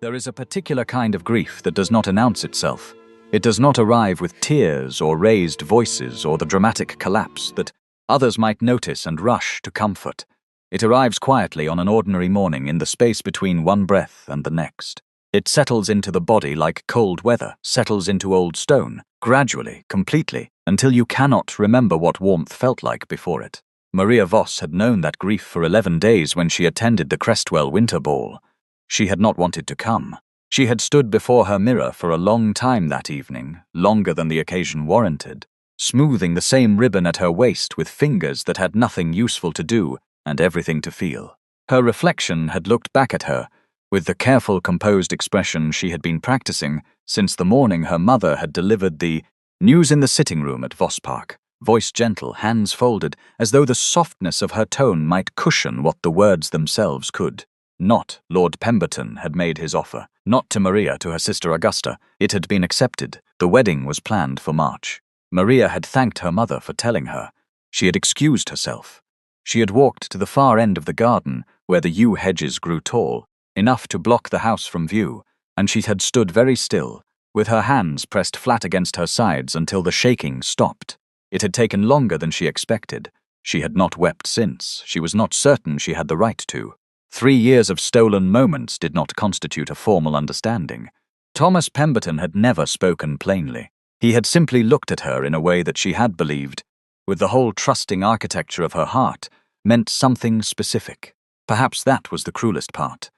There is a particular kind of grief that does not announce itself. It does not arrive with tears or raised voices or the dramatic collapse that others might notice and rush to comfort. It arrives quietly on an ordinary morning in the space between one breath and the next. It settles into the body like cold weather settles into old stone, gradually, completely, until you cannot remember what warmth felt like before it. Maria Voss had known that grief for 11 days when she attended the Crestwell Winter Ball. She had not wanted to come. She had stood before her mirror for a long time that evening, longer than the occasion warranted, smoothing the same ribbon at her waist with fingers that had nothing useful to do and everything to feel. Her reflection had looked back at her, with the careful, composed expression she had been practicing since the morning her mother had delivered the news in the sitting room at Voss Park, voice gentle, hands folded, as though the softness of her tone might cushion what the words themselves could. Not Lord Pemberton had made his offer, not to Maria, to her sister Augusta. It had been accepted. The wedding was planned for March. Maria had thanked her mother for telling her. She had excused herself. She had walked to the far end of the garden, where the yew hedges grew tall, enough to block the house from view, and she had stood very still, with her hands pressed flat against her sides until the shaking stopped. It had taken longer than she expected. She had not wept since. She was not certain she had the right to. 3 years of stolen moments did not constitute a formal understanding. Thomas Pemberton had never spoken plainly. He had simply looked at her in a way that she had believed, with the whole trusting architecture of her heart, meant something specific. Perhaps that was the cruelest part.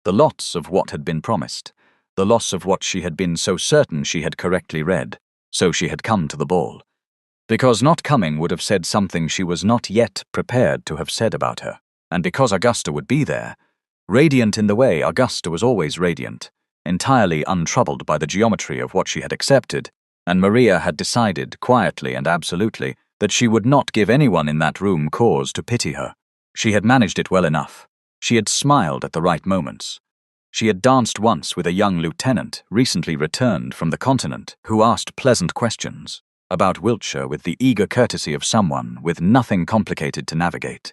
The loss of what had been promised, the loss of what she had been so certain she had correctly read, so she had come to the ball. Because not coming would have said something she was not yet prepared to have said about her. And because Augusta would be there, radiant in the way Augusta was always radiant, entirely untroubled by the geometry of what she had accepted, and Maria had decided, quietly and absolutely, that she would not give anyone in that room cause to pity her. She had managed it well enough. She had smiled at the right moments. She had danced once with a young lieutenant, recently returned from the continent, who asked pleasant questions about Wiltshire with the eager courtesy of someone with nothing complicated to navigate.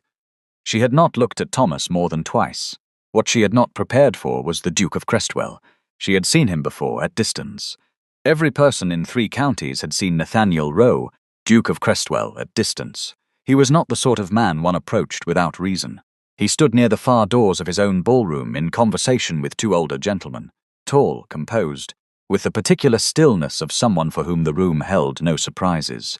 She had not looked at Thomas more than twice. What she had not prepared for was the Duke of Crestwell. She had seen him before, at distance. Every person in 3 counties had seen Nathaniel Rowe, Duke of Crestwell, at distance. He was not the sort of man one approached without reason. He stood near the far doors of his own ballroom in conversation with 2 older gentlemen, tall, composed, with the particular stillness of someone for whom the room held no surprises.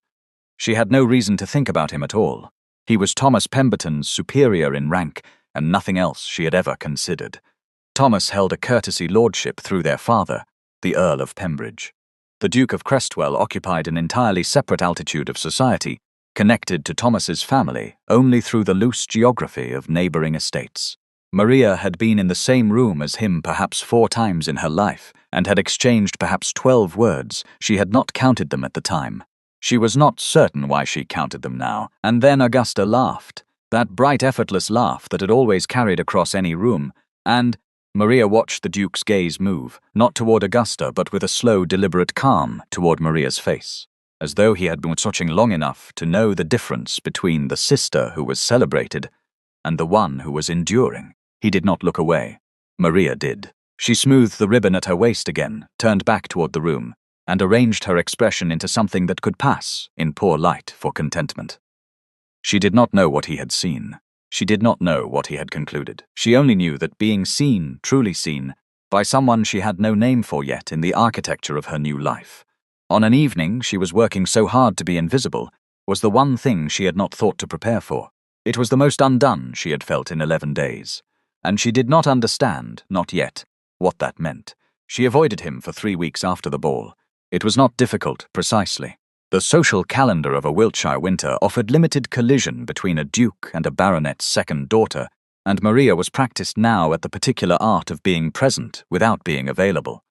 She had no reason to think about him at all. He was Thomas Pemberton's superior in rank, and nothing else she had ever considered. Thomas held a courtesy lordship through their father, the Earl of Pembridge. The Duke of Crestwell occupied an entirely separate altitude of society, connected to Thomas's family only through the loose geography of neighbouring estates. Maria had been in the same room as him perhaps 4 times in her life, and had exchanged perhaps 12 words. She had not counted them at the time. She was not certain why she counted them now, and then Augusta laughed, that bright, effortless laugh that had always carried across any room, and Maria watched the Duke's gaze move, not toward Augusta, but with a slow, deliberate calm toward Maria's face, as though he had been watching long enough to know the difference between the sister who was celebrated and the one who was enduring. He did not look away. Maria did. She smoothed the ribbon at her waist again, turned back toward the room, and arranged her expression into something that could pass, in poor light, for contentment. She did not know what he had seen. She did not know what he had concluded. She only knew that being seen, truly seen, by someone she had no name for yet in the architecture of her new life, on an evening she was working so hard to be invisible, was the one thing she had not thought to prepare for. It was the most undone she had felt in 11 days, and she did not understand, not yet, what that meant. She avoided him for 3 weeks after the ball. It was not difficult, precisely. The social calendar of a Wiltshire winter offered limited collision between a duke and a baronet's second daughter, and Maria was practiced now at the particular art of being present without being available.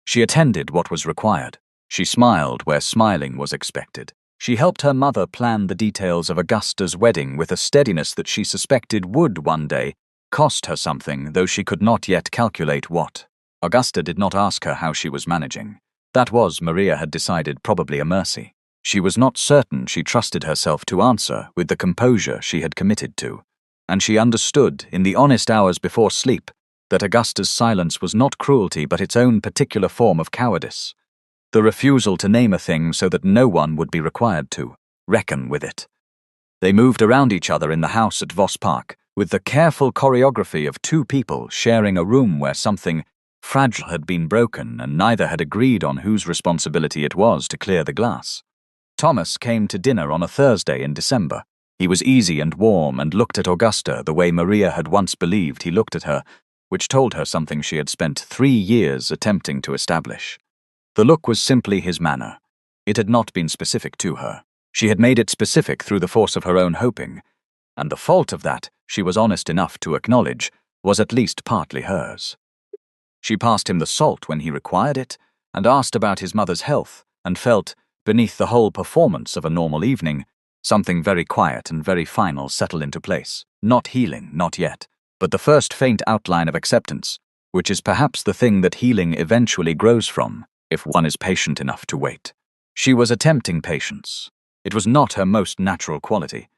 She attended what was required. She smiled where smiling was expected. She helped her mother plan the details of Augusta's wedding with a steadiness that she suspected would one day cost her something, though she could not yet calculate what. Augusta did not ask her how she was managing. That was, Maria had decided, probably a mercy. She was not certain she trusted herself to answer with the composure she had committed to, and she understood, in the honest hours before sleep, that Augusta's silence was not cruelty but its own particular form of cowardice. The refusal to name a thing so that no one would be required to reckon with it. They moved around each other in the house at Voss Park, with the careful choreography of two people sharing a room where something fragile had been broken and neither had agreed on whose responsibility it was to clear the glass. Thomas came to dinner on a Thursday in December. He was easy and warm and looked at Augusta the way Maria had once believed he looked at her, which told her something she had spent 3 years attempting to establish. The look was simply his manner. It had not been specific to her. She had made it specific through the force of her own hoping, and the fault of that, she was honest enough to acknowledge, was at least partly hers. She passed him the salt when he required it, and asked about his mother's health, and felt, beneath the whole performance of a normal evening, something very quiet and very final settle into place. Not healing, not yet, but the first faint outline of acceptance, which is perhaps the thing that healing eventually grows from, if one is patient enough to wait. She was attempting patience. It was not her most natural quality.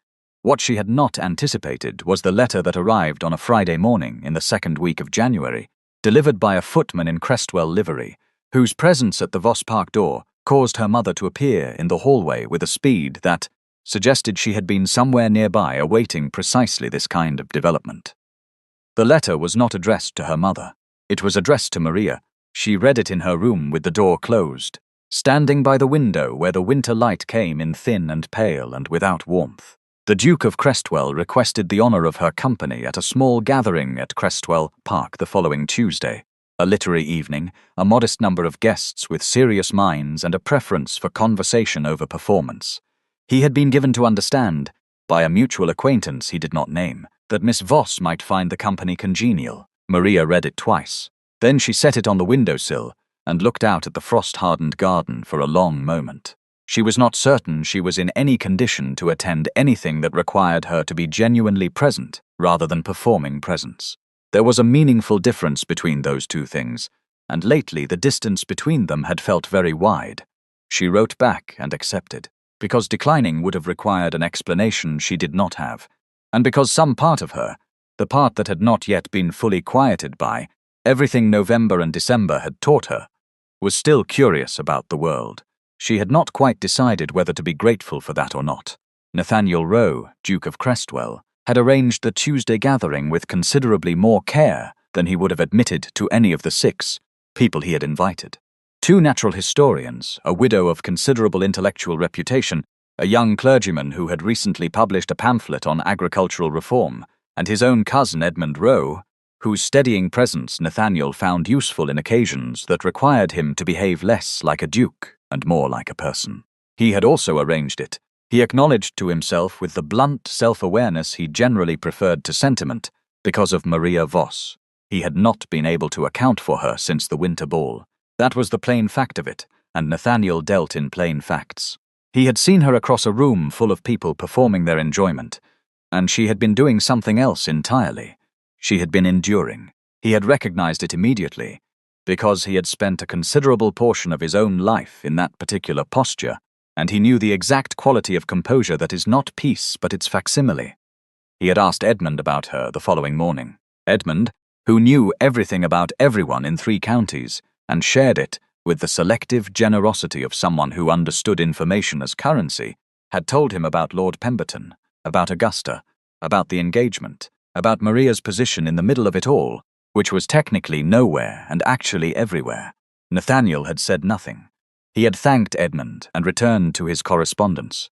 What she had not anticipated was the letter that arrived on a Friday morning in the second week of January, delivered by a footman in Crestwell livery, whose presence at the Voss Park door caused her mother to appear in the hallway with a speed that suggested she had been somewhere nearby awaiting precisely this kind of development. The letter was not addressed to her mother. It was addressed to Maria. She read it in her room with the door closed, standing by the window where the winter light came in thin and pale and without warmth. The Duke of Crestwell requested the honour of her company at a small gathering at Crestwell Park the following Tuesday. A literary evening, a modest number of guests with serious minds and a preference for conversation over performance. He had been given to understand, by a mutual acquaintance he did not name, that Miss Voss might find the company congenial. Maria read it twice. Then she set it on the windowsill and looked out at the frost-hardened garden for a long moment. She was not certain she was in any condition to attend anything that required her to be genuinely present rather than performing presence. There was a meaningful difference between those two things, and lately the distance between them had felt very wide. She wrote back and accepted, because declining would have required an explanation she did not have, and because some part of her, the part that had not yet been fully quieted by everything November and December had taught her, was still curious about the world. She had not quite decided whether to be grateful for that or not. Nathaniel Rowe, Duke of Crestwell, had arranged the Tuesday gathering with considerably more care than he would have admitted to any of the 6 people he had invited. 2 natural historians, a widow of considerable intellectual reputation, a young clergyman who had recently published a pamphlet on agricultural reform, and his own cousin Edmund Rowe, whose steadying presence Nathaniel found useful in occasions that required him to behave less like a duke and more like a person. He had also arranged it. He acknowledged to himself with the blunt self-awareness he generally preferred to sentiment, because of Maria Voss. He had not been able to account for her since the winter ball. That was the plain fact of it, and Nathaniel dealt in plain facts. He had seen her across a room full of people performing their enjoyment, and she had been doing something else entirely. She had been enduring. He had recognized it immediately, because he had spent a considerable portion of his own life in that particular posture, and he knew the exact quality of composure that is not peace but its facsimile. He had asked Edmund about her the following morning. Edmund, who knew everything about everyone in 3 counties, and shared it with the selective generosity of someone who understood information as currency, had told him about Lord Pemberton, about Augusta, about the engagement, about Maria's position in the middle of it all, which was technically nowhere and actually everywhere. Nathaniel had said nothing. He had thanked Edmund and returned to his correspondence.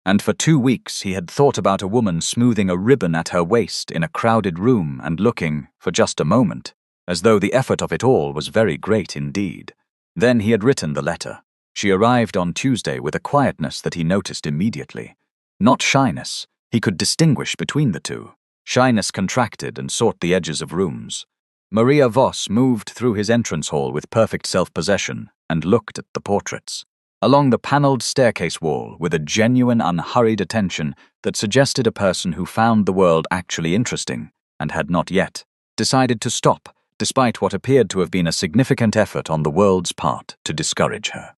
And for 2 weeks he had thought about a woman smoothing a ribbon at her waist in a crowded room and looking, for just a moment, as though the effort of it all was very great indeed. Then he had written the letter. She arrived on Tuesday with a quietness that he noticed immediately. Not shyness. He could distinguish between the two. Shyness contracted and sought the edges of rooms. Maria Voss moved through his entrance hall with perfect self-possession and looked at the portraits. Along the panelled staircase wall with a genuine, unhurried attention that suggested a person who found the world actually interesting and had not yet decided to stop, despite what appeared to have been a significant effort on the world's part to discourage her.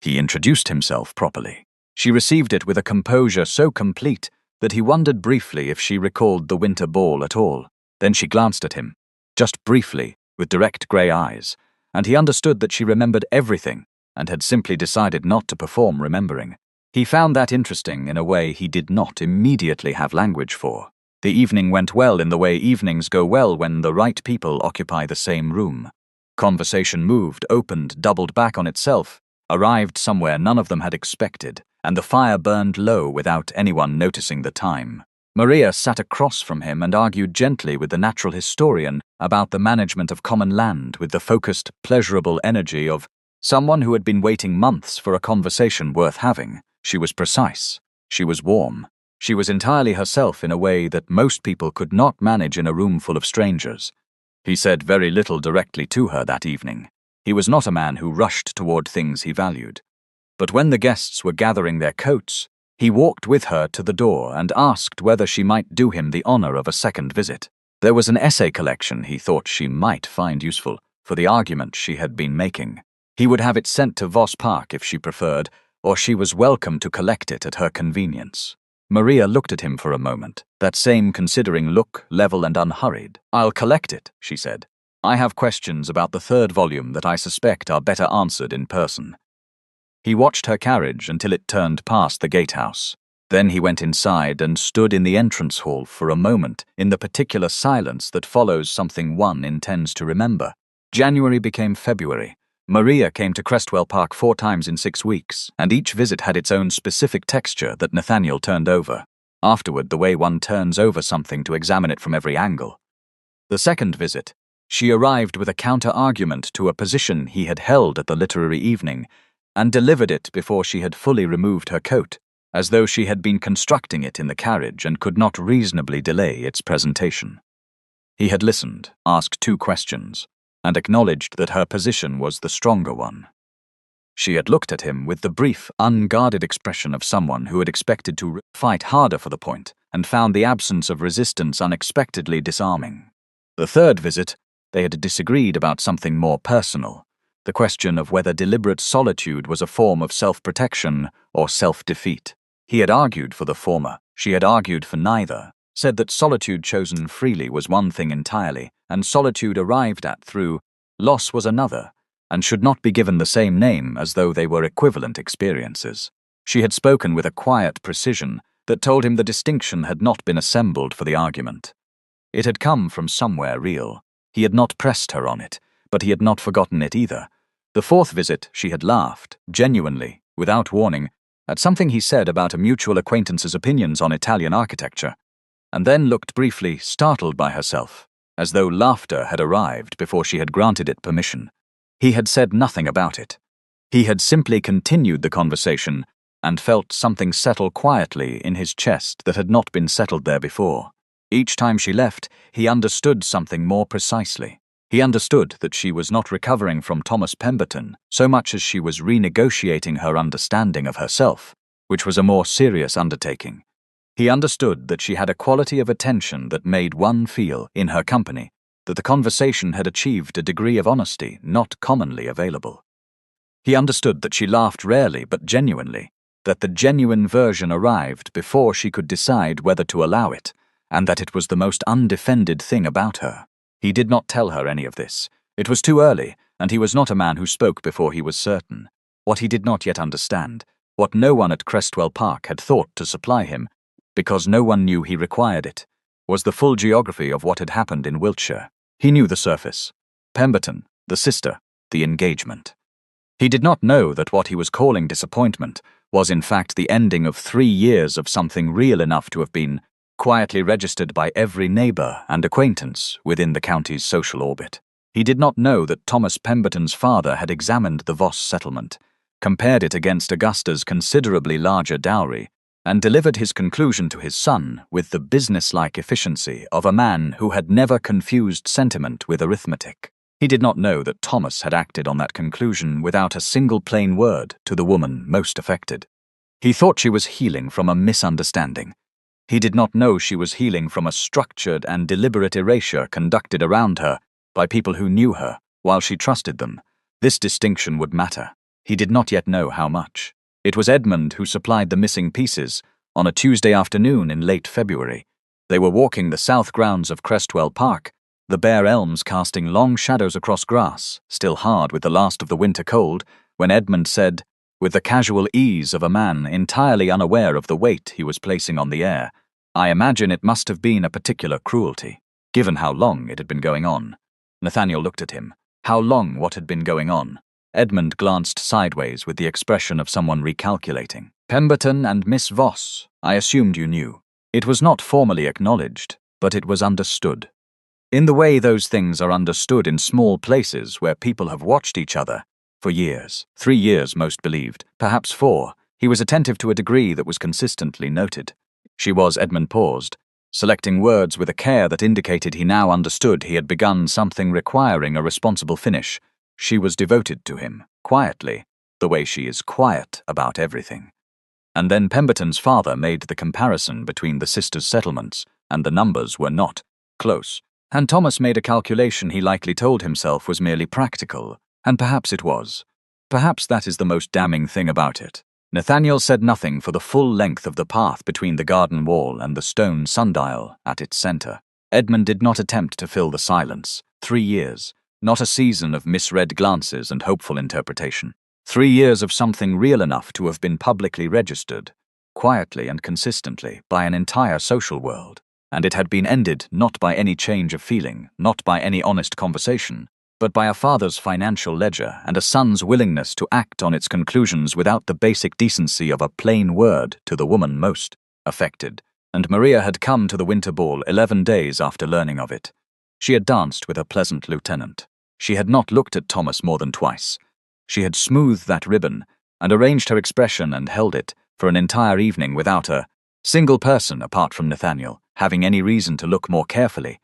He introduced himself properly. She received it with a composure so complete that he wondered briefly if she recalled the winter ball at all. Then she glanced at him. just briefly, with direct grey eyes, and he understood that she remembered everything and had simply decided not to perform remembering. He found that interesting in a way he did not immediately have language for. The evening went well in the way evenings go well when the right people occupy the same room. Conversation moved, opened, doubled back on itself, arrived somewhere none of them had expected, and the fire burned low without anyone noticing the time. Maria sat across from him and argued gently with the natural historian about the management of common land with the focused, pleasurable energy of someone who had been waiting months for a conversation worth having. She was precise. She was warm. She was entirely herself in a way that most people could not manage in a room full of strangers. He said very little directly to her that evening. He was not a man who rushed toward things he valued. But when the guests were gathering their coats, he walked with her to the door and asked whether she might do him the honor of a second visit. There was an essay collection he thought she might find useful for the argument she had been making. He would have it sent to Voss Park if she preferred, or she was welcome to collect it at her convenience. Maria looked at him for a moment, that same considering look, level and unhurried. "I'll collect it," she said. "I have questions about the third volume that I suspect are better answered in person." He watched her carriage until it turned past the gatehouse. Then he went inside and stood in the entrance hall for a moment in the particular silence that follows something one intends to remember. January became February. Maria came to Crestwell Park 4 times in 6 weeks, and each visit had its own specific texture that Nathaniel turned over. Afterward, the way one turns over something to examine it from every angle. The second visit, she arrived with a counter-argument to a position he had held at the literary evening, and delivered it before she had fully removed her coat, as though she had been constructing it in the carriage and could not reasonably delay its presentation. He had listened, asked 2 questions, and acknowledged that her position was the stronger one. She had looked at him with the brief, unguarded expression of someone who had expected to fight harder for the point and found the absence of resistance unexpectedly disarming. The third visit, they had disagreed about something more personal, the question of whether deliberate solitude was a form of self-protection or self-defeat. He had argued for the former, she had argued for neither, said that solitude chosen freely was one thing entirely, and solitude arrived at through loss was another, and should not be given the same name as though they were equivalent experiences. She had spoken with a quiet precision that told him the distinction had not been assembled for the argument. It had come from somewhere real. He had not pressed her on it, but he had not forgotten it either. The fourth visit, she had laughed, genuinely, without warning, at something he said about a mutual acquaintance's opinions on Italian architecture, and then looked briefly startled by herself, as though laughter had arrived before she had granted it permission. He had said nothing about it. He had simply continued the conversation and felt something settle quietly in his chest that had not been settled there before. Each time she left, he understood something more precisely. He understood that she was not recovering from Thomas Pemberton so much as she was renegotiating her understanding of herself, which was a more serious undertaking. He understood that she had a quality of attention that made one feel, in her company, that the conversation had achieved a degree of honesty not commonly available. He understood that she laughed rarely but genuinely, that the genuine version arrived before she could decide whether to allow it, and that it was the most undefended thing about her. He did not tell her any of this. It was too early, and he was not a man who spoke before he was certain. What he did not yet understand, what no one at Crestwell Park had thought to supply him, because no one knew he required it, was the full geography of what had happened in Wiltshire. He knew the surface. Pemberton, the sister, the engagement. He did not know that what he was calling disappointment was in fact the ending of 3 years of something real enough to have been quietly registered by every neighbour and acquaintance within the county's social orbit. He did not know that Thomas Pemberton's father had examined the Voss settlement, compared it against Augusta's considerably larger dowry, and delivered his conclusion to his son with the businesslike efficiency of a man who had never confused sentiment with arithmetic. He did not know that Thomas had acted on that conclusion without a single plain word to the woman most affected. He thought she was healing from a misunderstanding. He did not know she was healing from a structured and deliberate erasure conducted around her by people who knew her while she trusted them. This distinction would matter. He did not yet know how much. It was Edmund who supplied the missing pieces on a Tuesday afternoon in late February. They were walking the south grounds of Crestwell Park the bare elms casting long shadows across grass, still hard with the last of the winter cold, when Edmund said, with the casual ease of a man entirely unaware of the weight he was placing on the air, "I imagine it must have been a particular cruelty, given how long it had been going on." Nathaniel looked at him. How long what had been going on? Edmund glanced sideways with the expression of someone recalculating. "Pemberton and Miss Voss, I assumed you knew." It was not formally acknowledged, but it was understood. In the way those things are understood in small places where people have watched each other for years. 3 years, most believed, perhaps 4. He was attentive to a degree that was consistently noted. She was, Edmund paused, selecting words with a care that indicated he now understood he had begun something requiring a responsible finish. She was devoted to him, quietly, the way she is quiet about everything. And then Pemberton's father made the comparison between the sisters' settlements, and the numbers were not close. And Thomas made a calculation he likely told himself was merely practical, and perhaps it was. Perhaps that is the most damning thing about it. Nathaniel said nothing for the full length of the path between the garden wall and the stone sundial at its center. Edmund did not attempt to fill the silence. 3 years, not a season of misread glances and hopeful interpretation. 3 years of something real enough to have been publicly registered, quietly and consistently, by an entire social world. And it had been ended not by any change of feeling, not by any honest conversation, but by a father's financial ledger and a son's willingness to act on its conclusions without the basic decency of a plain word to the woman most affected. And Maria had come to the winter ball 11 days after learning of it. She had danced with her pleasant lieutenant. She had not looked at Thomas more than twice. She had smoothed that ribbon and arranged her expression and held it for an entire evening without a single person apart from Nathaniel having any reason to look more carefully.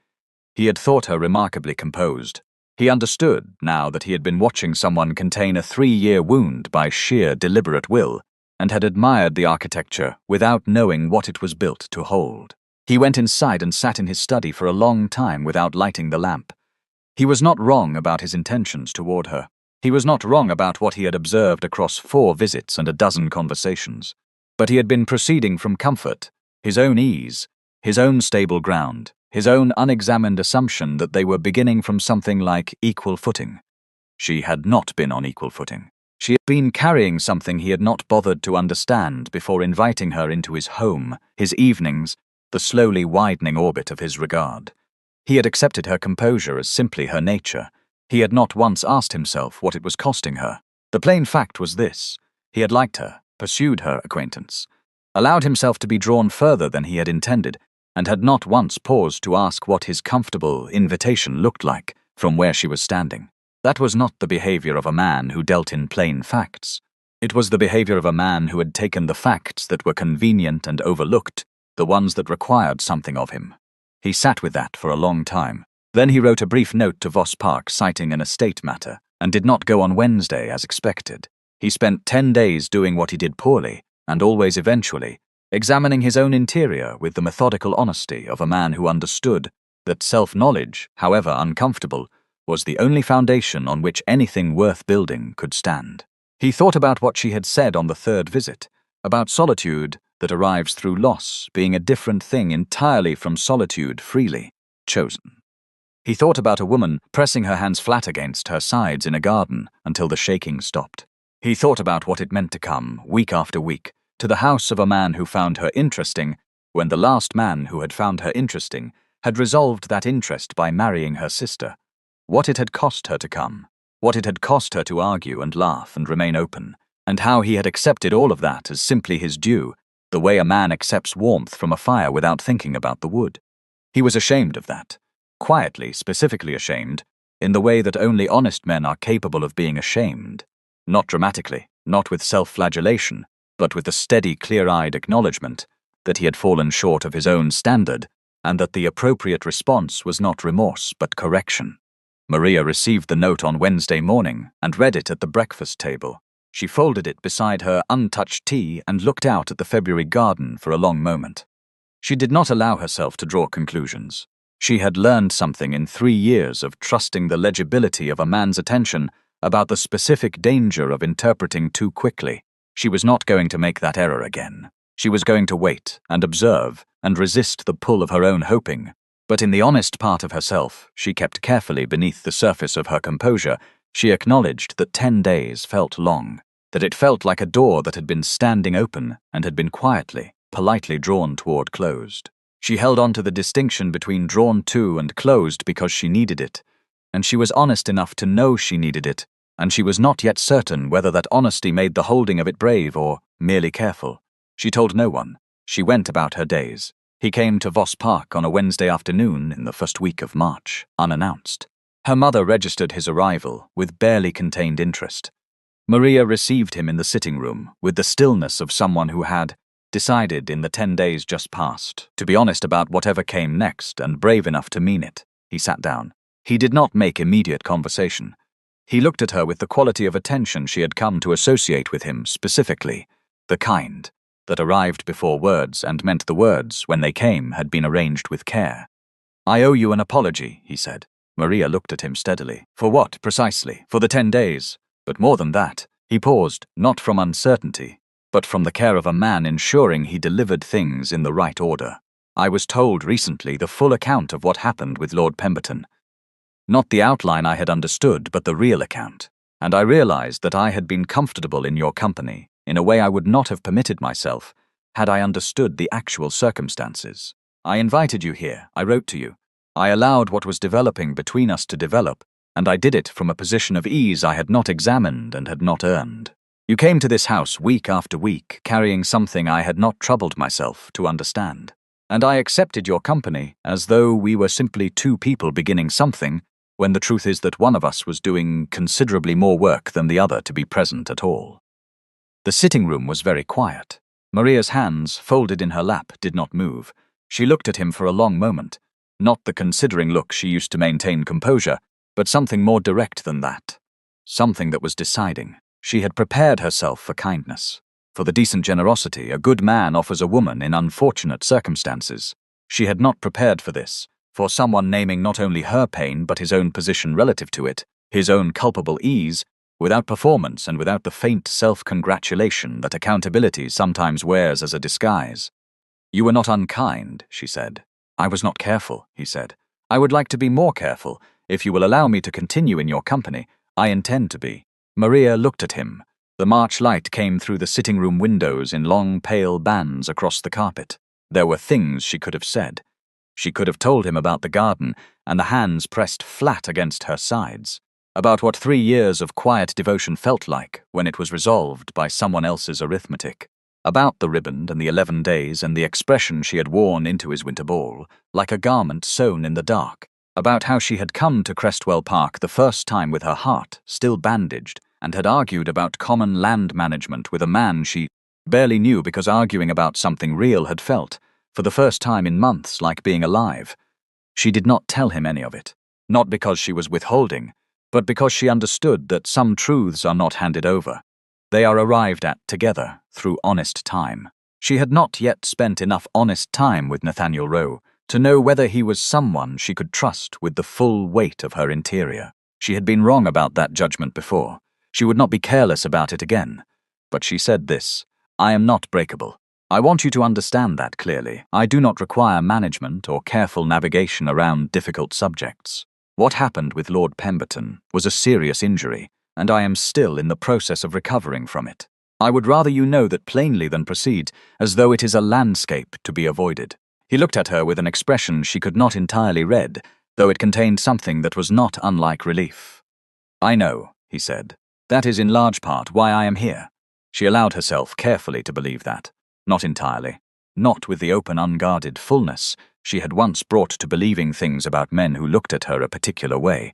He had thought her remarkably composed. He understood, now that he had been watching someone contain a 3-year wound by sheer deliberate will, and had admired the architecture without knowing what it was built to hold. He went inside and sat in his study for a long time without lighting the lamp. He was not wrong about his intentions toward her. He was not wrong about what he had observed across 4 visits and a dozen conversations. But he had been proceeding from comfort, his own ease, his own stable ground, his own unexamined assumption that they were beginning from something like equal footing. She had not been on equal footing. She had been carrying something he had not bothered to understand before inviting her into his home, his evenings, the slowly widening orbit of his regard. He had accepted her composure as simply her nature. He had not once asked himself what it was costing her. The plain fact was this: he had liked her, pursued her acquaintance, allowed himself to be drawn further than he had intended, and had not once paused to ask what his comfortable invitation looked like from where she was standing. That was not the behavior of a man who dealt in plain facts. It was the behavior of a man who had taken the facts that were convenient and overlooked, the ones that required something of him. He sat with that for a long time. Then he wrote a brief note to Voss Park citing an estate matter, and did not go on Wednesday as expected. He spent 10 days doing what he did poorly, and always eventually, examining his own interior with the methodical honesty of a man who understood that self-knowledge, however uncomfortable, was the only foundation on which anything worth building could stand. He thought about what she had said on the 3rd visit, about solitude that arrives through loss being a different thing entirely from solitude freely chosen. He thought about a woman pressing her hands flat against her sides in a garden until the shaking stopped. He thought about what it meant to come, week after week, to the house of a man who found her interesting, when the last man who had found her interesting had resolved that interest by marrying her sister. What it had cost her to come, what it had cost her to argue and laugh and remain open, and how he had accepted all of that as simply his due, the way a man accepts warmth from a fire without thinking about the wood. He was ashamed of that, quietly, specifically ashamed, in the way that only honest men are capable of being ashamed, not dramatically, not with self-flagellation, but with the steady, clear-eyed acknowledgement that he had fallen short of his own standard, and that the appropriate response was not remorse but correction. Maria received the note on Wednesday morning and read it at the breakfast table. She folded it beside her untouched tea and looked out at the February garden for a long moment. She did not allow herself to draw conclusions. She had learned something in 3 years of trusting the legibility of a man's attention about the specific danger of interpreting too quickly. She was not going to make that error again. She was going to wait and observe and resist the pull of her own hoping, But in the honest part of herself, she kept carefully beneath the surface of her composure, she acknowledged that 10 days felt long, that it felt like a door that had been standing open and had been quietly, politely drawn toward closed. She held on to the distinction between drawn to and closed because she needed it, and she was honest enough to know she needed it, and she was not yet certain whether that honesty made the holding of it brave or merely careful. She told no one. She went about her days. He came to Voss Park on a Wednesday afternoon in the first week of March, unannounced. Her mother registered his arrival with barely contained interest. Maria received him in the sitting room with the stillness of someone who had decided in the 10 days just past to be honest about whatever came next and brave enough to mean it. He sat down. He did not make immediate conversation. He looked at her with the quality of attention she had come to associate with him specifically, the kind that arrived before words and meant the words, when they came, had been arranged with care. "I owe you an apology," he said. Maria looked at him steadily. "For what, precisely? For the 10 days? But more than that." He paused, not from uncertainty, but from the care of a man ensuring he delivered things in the right order. "I was told recently the full account of what happened with Lord Pemberton. Not the outline I had understood, but the real account. And I realized that I had been comfortable in your company in a way I would not have permitted myself had I understood the actual circumstances. I invited you here, I wrote to you. I allowed what was developing between us to develop, and I did it from a position of ease I had not examined and had not earned. You came to this house week after week, carrying something I had not troubled myself to understand. And I accepted your company as though we were simply two people beginning something, when the truth is that one of us was doing considerably more work than the other to be present at all." The sitting room was very quiet. Maria's hands, folded in her lap, did not move. She looked at him for a long moment, not the considering look she used to maintain composure, but something more direct than that. Something that was deciding. She had prepared herself for kindness, for the decent generosity a good man offers a woman in unfortunate circumstances. She had not prepared for this, for someone naming not only her pain but his own position relative to it, his own culpable ease, without performance and without the faint self-congratulation that accountability sometimes wears as a disguise. "You were not unkind," she said. "I was not careful," he said. "I would like to be more careful. If you will allow me to continue in your company, I intend to be." Maria looked at him. The March light came through the sitting-room windows in long, pale bands across the carpet. There were things she could have said. She could have told him about the garden and the hands pressed flat against her sides, about what 3 years of quiet devotion felt like when it was resolved by someone else's arithmetic, about the ribbon and the 11 days and the expression she had worn into his winter ball, like a garment sewn in the dark, about how she had come to Crestwell Park the first time with her heart still bandaged and had argued about common land management with a man she barely knew because arguing about something real had felt, for the first time in months, like being alive. She did not tell him any of it, not because she was withholding, but because she understood that some truths are not handed over. They are arrived at together through honest time. She had not yet spent enough honest time with Nathaniel Rowe to know whether he was someone she could trust with the full weight of her interior. She had been wrong about that judgment before. She would not be careless about it again. But she said this: "I am not breakable. I want you to understand that clearly. I do not require management or careful navigation around difficult subjects. What happened with Lord Pemberton was a serious injury, and I am still in the process of recovering from it. I would rather you know that plainly than proceed as though it is a landscape to be avoided." He looked at her with an expression she could not entirely read, though it contained something that was not unlike relief. "I know," he said. "That is in large part why I am here." She allowed herself carefully to believe that. Not entirely. Not with the open, unguarded fullness she had once brought to believing things about men who looked at her a particular way.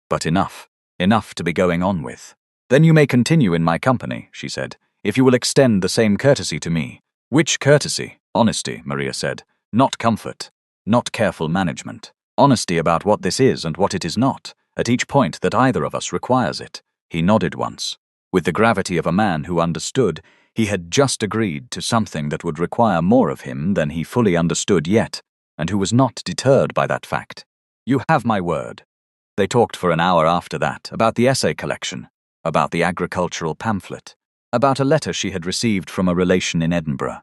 But enough. Enough to be going on with. "Then you may continue in my company," she said, "if you will extend the same courtesy to me." "Which courtesy?" "Honesty," Maria said. "Not comfort. Not careful management. Honesty about what this is and what it is not, at each point that either of us requires it." He nodded once. With the gravity of a man who understood, he had just agreed to something that would require more of him than he fully understood yet, and who was not deterred by that fact. "You have my word." They talked for an hour after that about the essay collection, about the agricultural pamphlet, about a letter she had received from a relation in Edinburgh.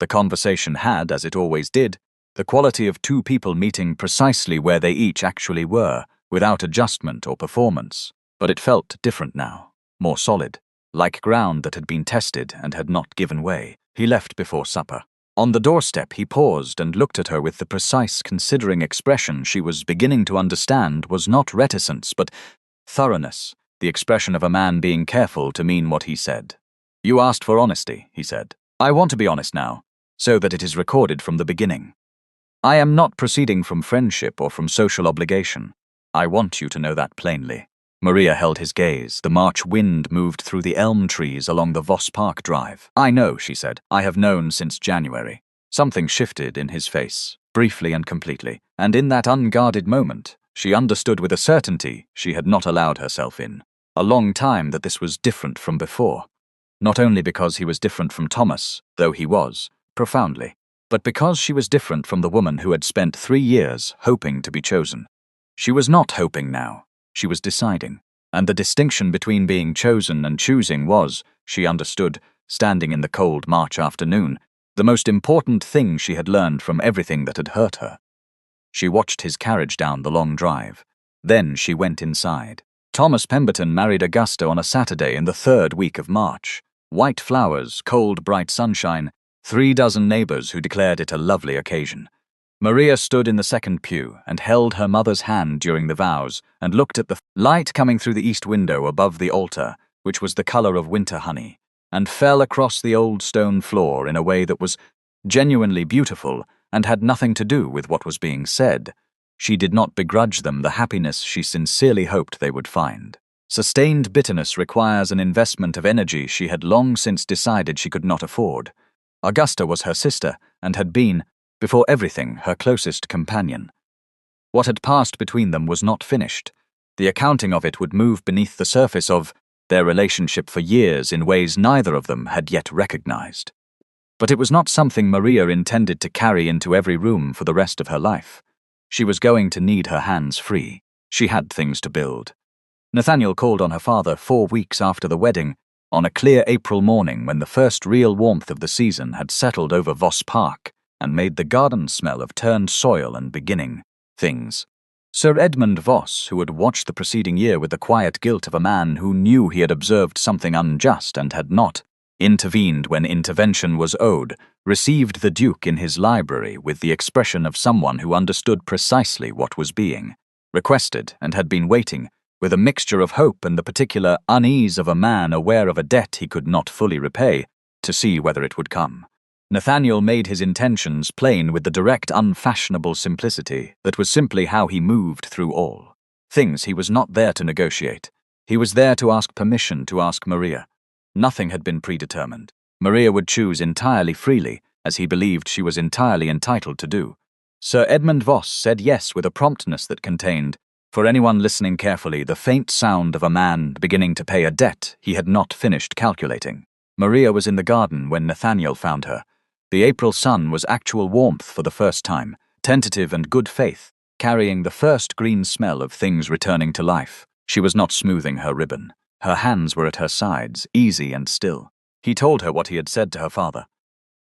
The conversation had, as it always did, The quality of two people meeting precisely where they each actually were, without adjustment or performance. But it felt different now, more solid, like ground that had been tested and had not given way. He left before supper. On the doorstep, he paused and looked at her with the precise, considering expression she was beginning to understand was not reticence, but thoroughness, the expression of a man being careful to mean what he said. "You asked for honesty," he said. "I want to be honest now, so that it is recorded from the beginning. I am not proceeding from friendship or from social obligation. I want you to know that plainly." Maria held his gaze. The March wind moved through the elm trees along the Voss Park drive. "I know," she said. "I have known since January." Something shifted in his face, briefly and completely, and in that unguarded moment, she understood with a certainty she had not allowed herself in a long time that this was different from before. Not only because he was different from Thomas, though he was, profoundly, but because she was different from the woman who had spent 3 years hoping to be chosen. She was not hoping now. She was deciding, and the distinction between being chosen and choosing was, she understood, standing in the cold March afternoon, the most important thing she had learned from everything that had hurt her. She watched his carriage down the long drive. Then she went inside. Thomas Pemberton married Augusta on a Saturday in the 3rd week of March. White flowers, cold, bright sunshine, 3 dozen neighbors who declared it a lovely occasion. Maria stood in the second pew and held her mother's hand during the vows and looked at the light coming through the east window above the altar, which was the color of winter honey, and fell across the old stone floor in a way that was genuinely beautiful and had nothing to do with what was being said. She did not begrudge them the happiness she sincerely hoped they would find. Sustained bitterness requires an investment of energy she had long since decided she could not afford. Augusta was her sister and had been, before everything, her closest companion. What had passed between them was not finished. The accounting of it would move beneath the surface of their relationship for years in ways neither of them had yet recognized. But it was not something Maria intended to carry into every room for the rest of her life. She was going to need her hands free. She had things to build. Nathaniel called on her father 4 weeks after the wedding, on a clear April morning when the first real warmth of the season had settled over Voss Park and made the garden smell of turned soil and beginning things. Sir Edmund Voss, who had watched the preceding year with the quiet guilt of a man who knew he had observed something unjust and had not intervened when intervention was owed, received the Duke in his library with the expression of someone who understood precisely what was being requested and had been waiting, with a mixture of hope and the particular unease of a man aware of a debt he could not fully repay, to see whether it would come. Nathaniel made his intentions plain with the direct, unfashionable simplicity that was simply how he moved through all things. He was not there to negotiate. He was there to ask permission to ask Maria. Nothing had been predetermined. Maria would choose entirely freely, as he believed she was entirely entitled to do. Sir Edmund Voss said yes with a promptness that contained, for anyone listening carefully, the faint sound of a man beginning to pay a debt he had not finished calculating. Maria was in the garden when Nathaniel found her. The April sun was actual warmth for the first time, tentative and good faith, carrying the first green smell of things returning to life. She was not smoothing her ribbon. Her hands were at her sides, easy and still. He told her what he had said to her father.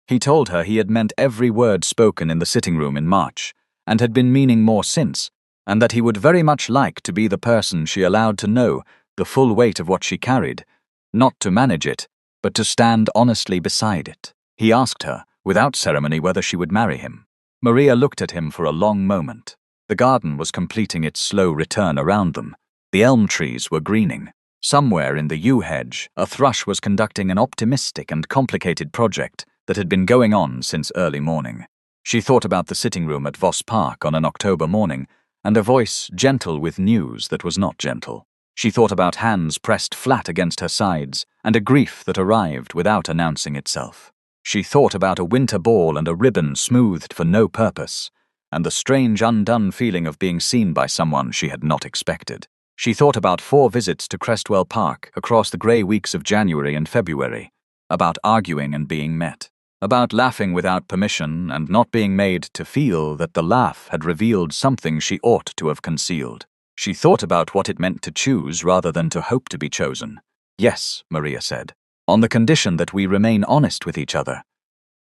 He told her he had meant every word spoken in the sitting room in March, and had been meaning more since, and that he would very much like to be the person she allowed to know the full weight of what she carried, not to manage it, but to stand honestly beside it. He asked her, without ceremony, whether she would marry him. Maria looked at him for a long moment. The garden was completing its slow return around them. The elm trees were greening. Somewhere in the yew hedge, a thrush was conducting an optimistic and complicated project that had been going on since early morning. She thought about the sitting room at Voss Park on an October morning, and a voice gentle with news that was not gentle. She thought about hands pressed flat against her sides, and a grief that arrived without announcing itself. She thought about a winter ball and a ribbon smoothed for no purpose, and the strange undone feeling of being seen by someone she had not expected. She thought about 4 visits to Crestwell Park across the grey weeks of January and February, about arguing and being met, about laughing without permission and not being made to feel that the laugh had revealed something she ought to have concealed. She thought about what it meant to choose rather than to hope to be chosen. Yes, Maria said, on the condition that we remain honest with each other.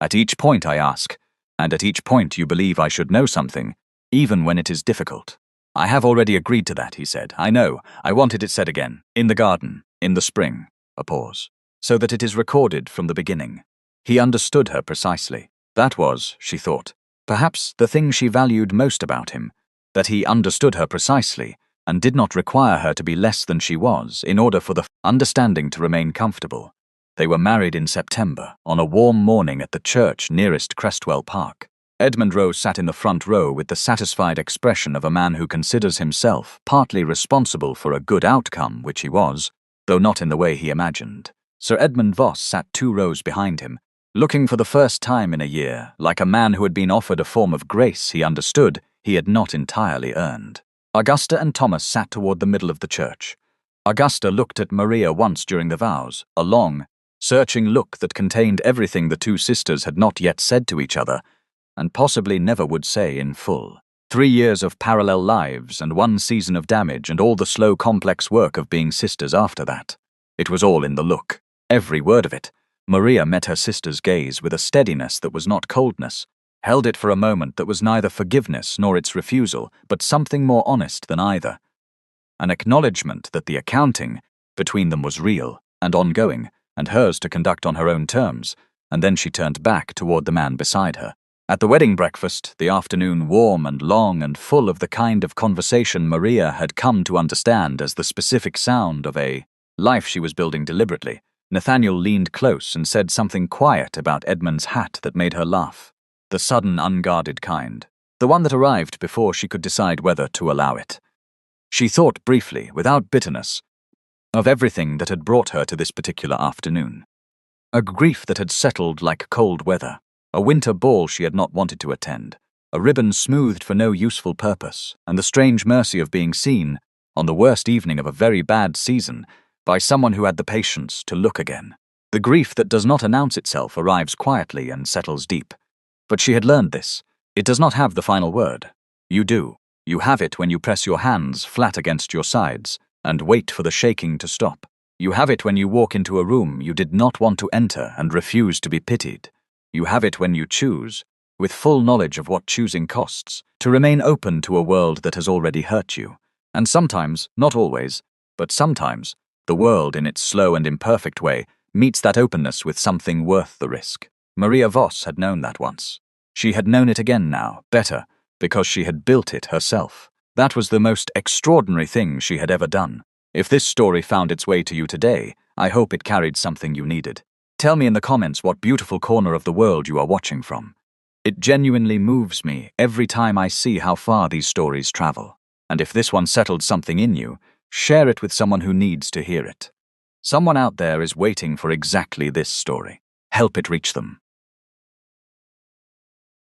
At each point I ask, and at each point you believe I should know something, even when it is difficult. I have already agreed to that, he said. I know. I wanted it said again. In the garden. In the spring. A pause. So that it is recorded from the beginning. He understood her precisely. That was, she thought, perhaps the thing she valued most about him, that he understood her precisely and did not require her to be less than she was in order for the understanding to remain comfortable. They were married in September, on a warm morning at the church nearest Crestwell Park. Edmund Rose sat in the front row with the satisfied expression of a man who considers himself partly responsible for a good outcome, which he was, though not in the way he imagined. Sir Edmund Voss sat 2 rows behind him, looking for the first time in a year like a man who had been offered a form of grace he understood he had not entirely earned. Augusta and Thomas sat toward the middle of the church. Augusta looked at Maria once during the vows, a long, searching look that contained everything the 2 sisters had not yet said to each other, and possibly never would say in full. 3 years of parallel lives and 1 season of damage and all the slow complex work of being sisters after that. It was all in the look, every word of it. Maria met her sister's gaze with a steadiness that was not coldness, held it for a moment that was neither forgiveness nor its refusal, but something more honest than either. An acknowledgement that the accounting between them was real and ongoing, and hers to conduct on her own terms, and then she turned back toward the man beside her. At the wedding breakfast, the afternoon warm and long and full of the kind of conversation Maria had come to understand as the specific sound of a life she was building deliberately, Nathaniel leaned close and said something quiet about Edmund's hat that made her laugh. The sudden, unguarded kind. The one that arrived before she could decide whether to allow it. She thought briefly, without bitterness, of everything that had brought her to this particular afternoon. A grief that had settled like cold weather. A winter ball she had not wanted to attend. A ribbon smoothed for no useful purpose, and the strange mercy of being seen, on the worst evening of a very bad season, by someone who had the patience to look again. The grief that does not announce itself arrives quietly and settles deep. But she had learned this. It does not have the final word. You do. You have it when you press your hands flat against your sides and wait for the shaking to stop. You have it when you walk into a room you did not want to enter and refuse to be pitied. You have it when you choose, with full knowledge of what choosing costs, to remain open to a world that has already hurt you. And sometimes, not always, but sometimes, the world in its slow and imperfect way meets that openness with something worth the risk. Maria Voss had known that once. She had known it again now, better, because she had built it herself. That was the most extraordinary thing she had ever done. If this story found its way to you today, I hope it carried something you needed. Tell me in the comments what beautiful corner of the world you are watching from. It genuinely moves me every time I see how far these stories travel. And if this one settled something in you, share it with someone who needs to hear it. Someone out there is waiting for exactly this story. Help it reach them.